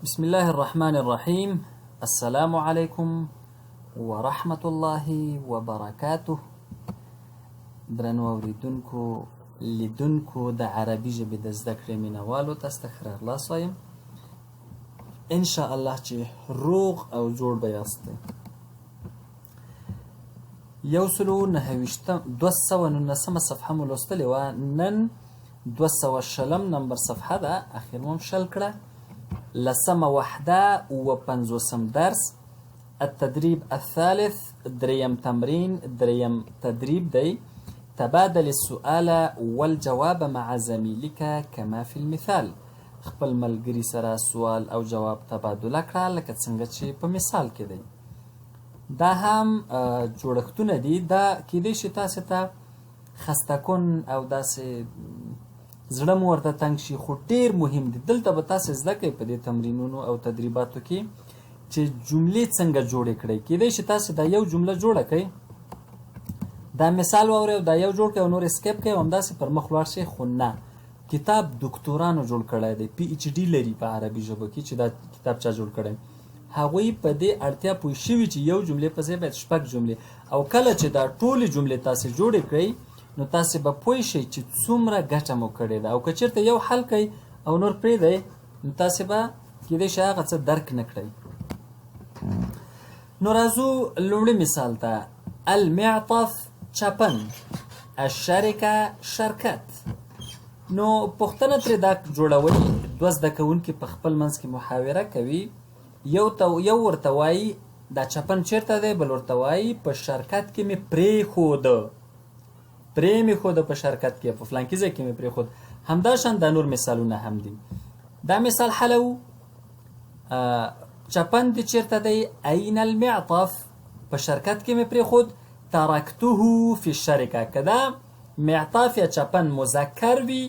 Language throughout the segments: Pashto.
بسم الله الرحمن الرحيم. السلام عليكم ورحمة الله وبركاته. درنو اوریدونکو لیدونکو د عربي ژبې د زده کړې مینوالو ته ستاسو خلاص وایم ان شاء الله چې روغ او جوړ به یاست. 219 صفحه مو لوستلې وه، نن 200 نمبر صفحه ده، اخیر مو شل کړه. لسمه وحده و50 درس. التدريب الثالث، دريم تمرين، دريم تدريب دی. تبادل السؤال والجواب مع زميلك كما في المثال. خپل ملګري سره سوال او جواب تبادله کړه لکه څنګه چې په مثال کې دی. دا هم جوړښتونه دي، دا کیدای شي تاسو ته خسته کن او داسې زړه مو ورته تنګ شي، خو ډېر مهم دي. دلته به تاسو زده کوئ په دې تمرینونو او تدریباتو کې چې جملې څنګه جوړې کړئ. کیدای شي تاسو دا یو جمله جوړه کړئ، دا مثال واورئ او دا یو جوړ کړئ او نور اسکیپ کړئ او همداسې پر مخ ولاړ شئ. خو نه، کتاب دکتورانو جوړ کړی دی، پی ایچ ډي لري په عربي ژبه کې چې دا کتاب چا جوړ کړی. هغوی په دې اړتیا پوه شوي چې یو جملې په ځای باید 6 جملې، او کله چې دا ټولې جملې تاسو جوړې کړئ نو تاسو به پوه شئ چې څومره ګټه مو کړې ده. او که چېرته یو حل کوئ او نور پرېږدئ نو تاسو به کیدای شي هغه څه درک نه کړئ. نو راځو لومړي مثال ته. المعطف چپن، الشرکه شرکت. نو پوښتنه ترې دا جوړوئ، دوه زده کوونکي په خپل منځ کې محاوره کوي. یو ورته وایي دا چپن چیرته دی، بل ورته وایي په شرکت کې مې پرېښوده، پرې مې خوده په شرکت کې، په فلانکي ځای کې مې پرېښود. همداشان دا نور مثالونه هم دي. دا مثال حلو. چپن دې چیرته دی؟ این المعطف، په شرکت کې مې پرېښود. ترکته فی الشرکه، که دا معطف یا چپن مذکر وي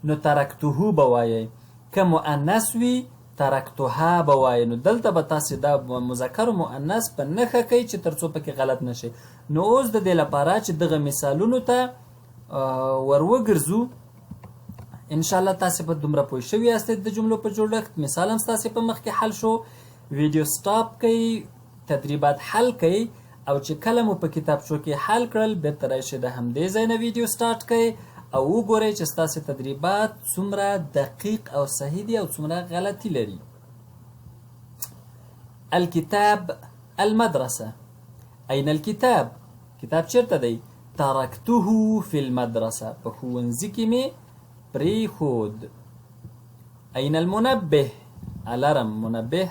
نو ترکته به وایئ، که مؤنث وي ترکتها به وایئ. نو دلته به تاسې دا مذکر و مؤنث په نښه کوئ چې تر څو پکې غلط نشي. نو اوس د دې لپاره چې دغه مثالونو ته ور وګرځو، انشاءالله تاسې به دومره پوه شوي یاستئ د جملو په جوړښت. مثال هم ستاسې په مخ کې حل شو. ویډیو سټاپ کوئ، تدریبات حل کوئ، او چې کله مو په کتابچو کې حل کړل بېرته راشئ د همدې ځای نه ویډیو سټارټ کوئ او وګورئ چې ستاسې تدریبات څومره دقیق او صحیح دي او څومره غلطي لري. الکتاب المدرسه. این الکتاب، کتاب چیرته دی؟ ترکته فی المدرسه، په ښوونځي کې مې پرېښود. این المنبه، الارم. منبه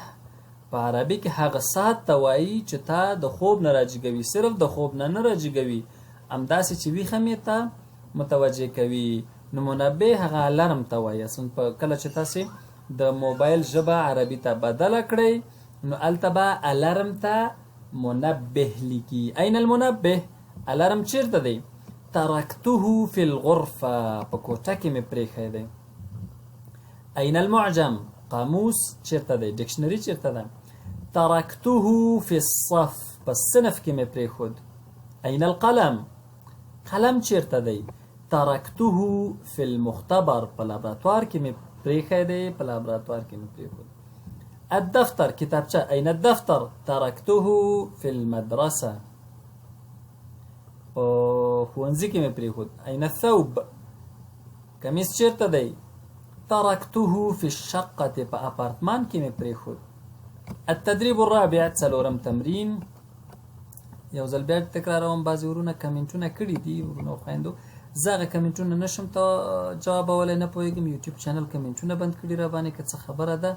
په عربي کې هغه ساعت ته وایي چې تا د خوب نه راجګوي، صرف د خوب نه راجګوي، همداسې چې ویښه مې ته متوجه کوي. نو منبه هغه الارم ته وایي. اصلا کله چې تاسې د موبایل ژبه عربي ته بدله کړئ نو هلته به الارم ته منبه لیکي. این المنبه، الارم چیرته دی؟ ترکته فی الغرفه، په کوټه کې مې پرېښی دی. این المعجم، قاموس چیرته دی؟ ډکشنري چیرته ده؟ ترکته فی الصف، په صنف کې مې پرېښود. این القلم، قلم چیرته دی؟ ترکته فی المختبر، په لابراتوار کې مې پرېښی دی، په لابراتوار کې مې پرېښود. الدفتر، کتابچه. این الدفتر؟ ترکته فی المدرسه، په ښوونځي کې مې پرېښود. این الثوب، کمیس چیرته دی؟ ترکته فی الشقه، په اپارتمان کې مې پرېښود. التدریب الرابع، څلورم تمرین. یو ځل بیا تکراروم، بعضې ورونه کمنټونه کړي دي، ورونه او خویندو. زه هغه کمنټونه نشم ته جوابولی، نه پوهېږم. یوټیوب چینل کمنټونه بند کړي را باندې، که څه خبره ده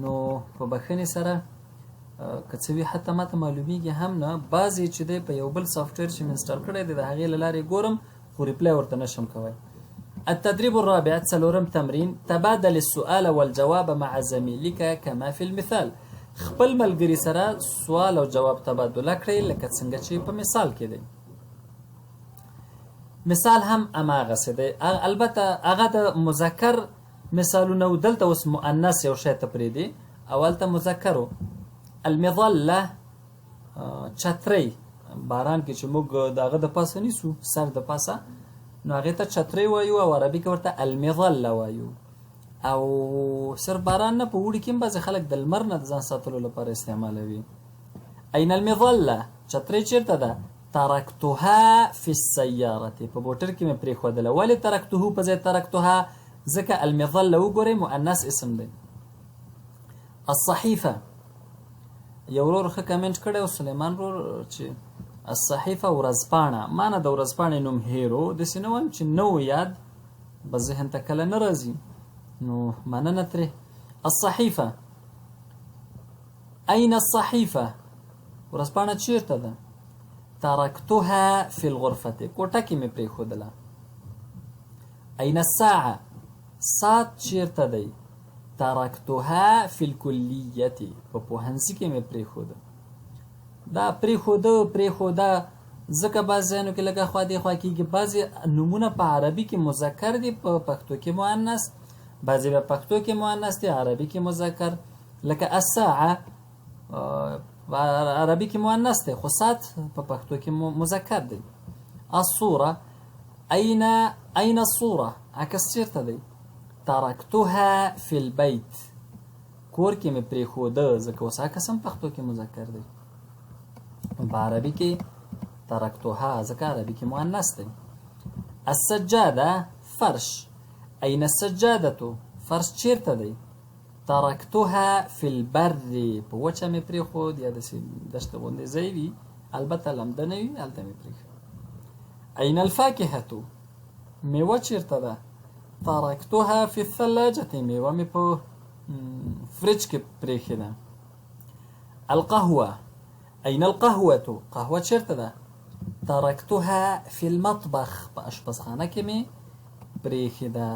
نو په بښنې سره که څه وي حتی ماته معلومیږي هم نه. بعضې چې دی په یو بل سافټویر چې مې انسټال کړی دی د هغې له لارې ګورم، خو ریپلی ورته نشم کوی. التدريب الرابع، څلورم تمرین. تبادل السؤال والجواب مع زميلك كما في المثال. خپل ملګري سره سوال او جواب تبادله کړئ لکه څنګه چې په مثال کې دی. مثال هم هماغسې دی، البته هغه د مذکر مثالونه و، دلته اوس مؤنث یو شی ته پرېږدي، اولته مذکر و. المظله، چترۍ. باران کې چې موږ د هغه د پاسه نیسو، سر د پاسه، نو هغې ته چترۍ وایو او عربي کې ورته المظله وایو. او صرف باران نه، په اوړي کې هم بعضې خلک د لمر نه د ځان ساتلو لپاره استعمالوي. این المظله، چترۍ چیرته ده؟ ترکتها فی السیارة، په موټر کې مې پرېښودله. ولې ترکتهو په ځای ترکتها؟ ځکه المظله وګورئ مؤنث اسم دی. الصحیفه، یو ورور ښه کمنټ کړی و سلیمان ورور چې الصحیفه ورځپاڼه، ما نه د ورځپاڼې نوم هیر و، داسې نه وایم چې نه و یاد، بس ذهن ته کله نه راځي، نو مننه ترې. الصحیفه، این الصحیفه، ورځپاڼه چیرته ده؟ ترکتها فی الغرفة، کوټه کې مې پرېښودله. این الساعه، ساعت چیرته دی؟ ترکتها فی الکلیة، په پوهنځي کې مې پرېښوده. دا پرېښوده ځکه بعض ځایونو کې لږه خوا دې خوا کېږي. بعضې نومونه په عربي کې مذکر دي، په پښتو کې مؤنث، بعضې په پښتو کې مؤنث دي، عربي کې مذکر. لکه الساعه په عربي کې مؤنث دی، خو ساعت په پښتو کې مذکر دی. الصوره، این الصوره، عکس چیرته دی؟ ترکتها فی البیت، کور کې مې پرېښوده، ځکه اوس عکس هم پښتو کې مذکر دی، په عربي کې ترکتها ځکه عربي کې مؤنث دی. السجاده، فرش، این السجاده، فرش چیرته دی؟ ترکتها فی البر، په وچه مې پرېښود، یا داسې دشته غوندې ځای وي، البته لمده نه وي، هلته مې پرېښود. این الفاکهة، میوه چیرته ده؟ ترکتها فی الثلاجة، میوه مې په فریج کې پرېښې ده. القهوه، این القهوة، قهوه چیرته ده؟ ترکتها فی المطبخ، په اشپزخانه کې مې پرېښې ده.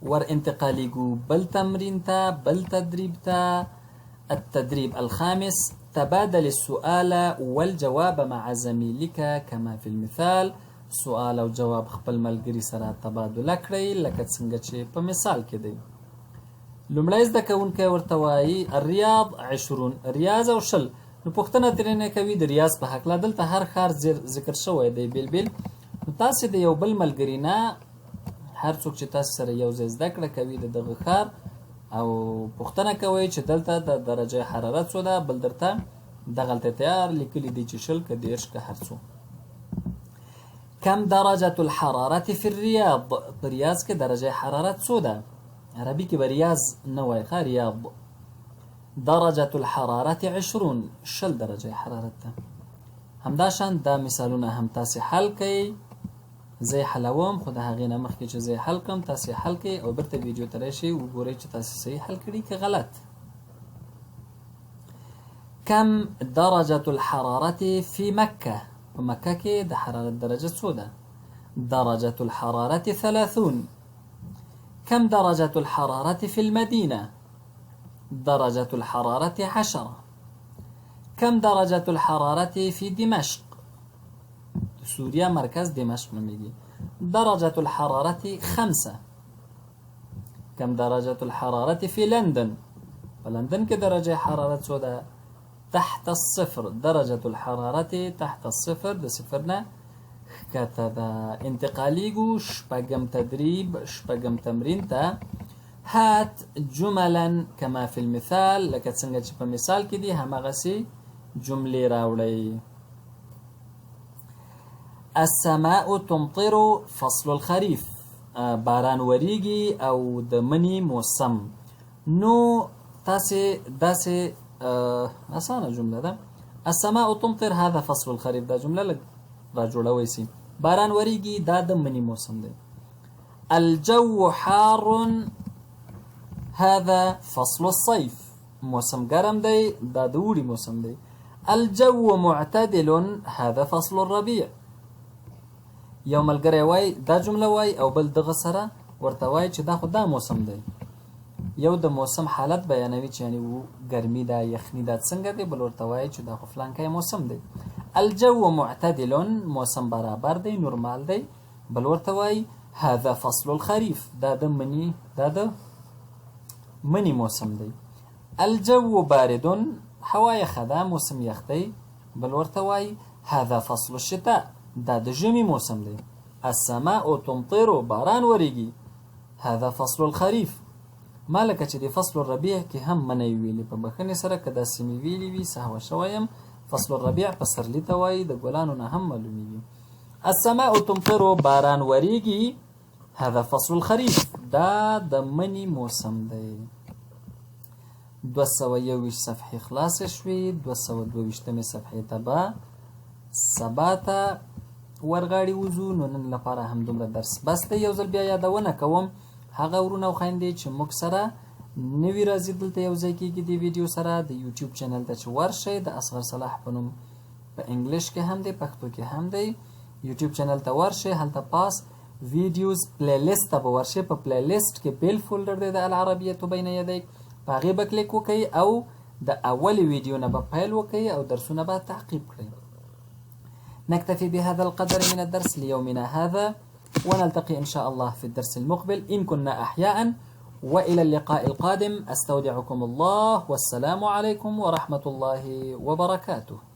ور انتقالیږو بل تمرین ته، بل تدریب ته. التدريب الخامس، تبادل السؤال والجواب مع زميلك كما في المثال. سؤال او جواب خپل ملګري سره تبادله کړئ لکه څنګه چې په مثال کې دی. لومړی زده کوونکی ورته وایي الریاض 20، ریاض او شل. نو پوښتنه ترېنه کوي د ریاض په هکله. دلته هر ښار ذکر شوی دی بیل بیل. نو تاسې د یو بل ملګري نه، هر څوک چې تاسو سره یو ځای زده کړه کوي د دغه ښار، او پوښتنه کوئ چې دلته د درجه حرارت څو ده، بل درته دغلته تیار لیکلي دي چې 20 که 30 که هر څو. کم درجة الحرارة فی الریاض، په ریاض کې درجه حرارت څو ده؟ عربي کې به ریاض نه وایي، ښه ریاض. درجة الحرارة 20، 20 درجه حرارت ده. همداشان دا مثالونه هم تاسې حل کوئ. زه یې حلوم، خو د هغې نه مخکې چې زه یې حل کړم تاسې حل کړئ او بیرته ویډیو ته راشئ وګورئ چې تاسې صحیح حل کړي که غلط. کم درجة الحرارة فی مکه، په مکه کې د حرارت درجه څو ده؟ درجة الحرارة 30. کم درجة الحرارة فی المدینه؟ درجة الحرارة 10. کم درجة الحرارة فی دمشق؟ سوریا مرکز دمشق نمیگی. درجة الحرارة 5. کم درجة الحرارة فی لندن؟ په لندن کې درجه حرارت څو ده؟ تحت الصفر. درجة الحرارة تحت الصفر، د صفر نه ښکته ده. انتقالیږو شپږم تدریب، شپږم تمرین ته. هات جملا كما في المثال، لکه څنګه چې په مثال کې دي همغسې جملې راوړئ. السماء تمطر فصل الخريف، باران وریږي او د مني موسم. نو تاسې داسې اسانه جمله ده. السماء تمطر هذا فصل الخريف، دا جمله لږ را جوړوئ سي. باران وریږي دا د مني موسم دی. الجو حار هذا فصل الصيف، موسم ګرم دی دا د اوړي موسم دی. الجو معتدل هذا فصل الربيع. یو ملګری وای دا جمله وای او بل دغه سره ورته وای چې دا خو دا موسم دی. یو د موسم حالت بیانوي چې یعنی ګرمي ده، یخني ده، څنګه دی، بل ورته وای چې دا خو فلانکی موسم دی. الجو معتدل، موسم برابر دی، نورمال دی، بل ورته وای هذا فصل الخريف، دا د مني موسم دی. الجو بارد، هوا یخه ده، موسم یخ دی، بل ورته وای هذا فصل الشتاء، دا د ژمي موسم دی. السماء تمطر، باران وریږي. هذا فصل الخريف. ما لکه چې د فصل الربيع کې هم منی ویلي په بخښنې سره که داسې مې ویلي وي سهوه شوی یم. فصل الربيع پسرلي ته وایي، د ګلانو نه هم معلومیږي. السماء تمطر، باران وریږي. هذا فصل الخريف، دا د مني موسم دی. 221 صفحې خلاصې شوې. 222 صفحې ته به سبا ته ورغاړې وځو. نو نن لپاره هم دومره درس بس دی. یو ځل بیا یادونه کوم هغه ورونه او خویندې چې موږ سره نوي راځي دلته یو ځای کېږي د ویډیو سره د یوټیوب چینل ته چې ورشئ د اصغر صلاح په نوم په انګلیش کې هم دی پښتو کې هم دی. یوټیوب چینل ته ورشئ، هلته پاس ویډیوز پلی لیست ته به ورشئ. په پلی لیست کې بیل فولډر دی د العربیة بین یدیک، په هغې به کلیک وکئ او د اولې ویډیو نه به پیل وکئ او درسونه به تعقیب کړئ. نكتفي بهذا القدر من الدرس ليومنا هذا، ونلتقي إن شاء الله في الدرس المقبل إن كنا أحياء. وإلى اللقاء القادم، أستودعكم الله والسلام عليكم ورحمة الله وبركاته.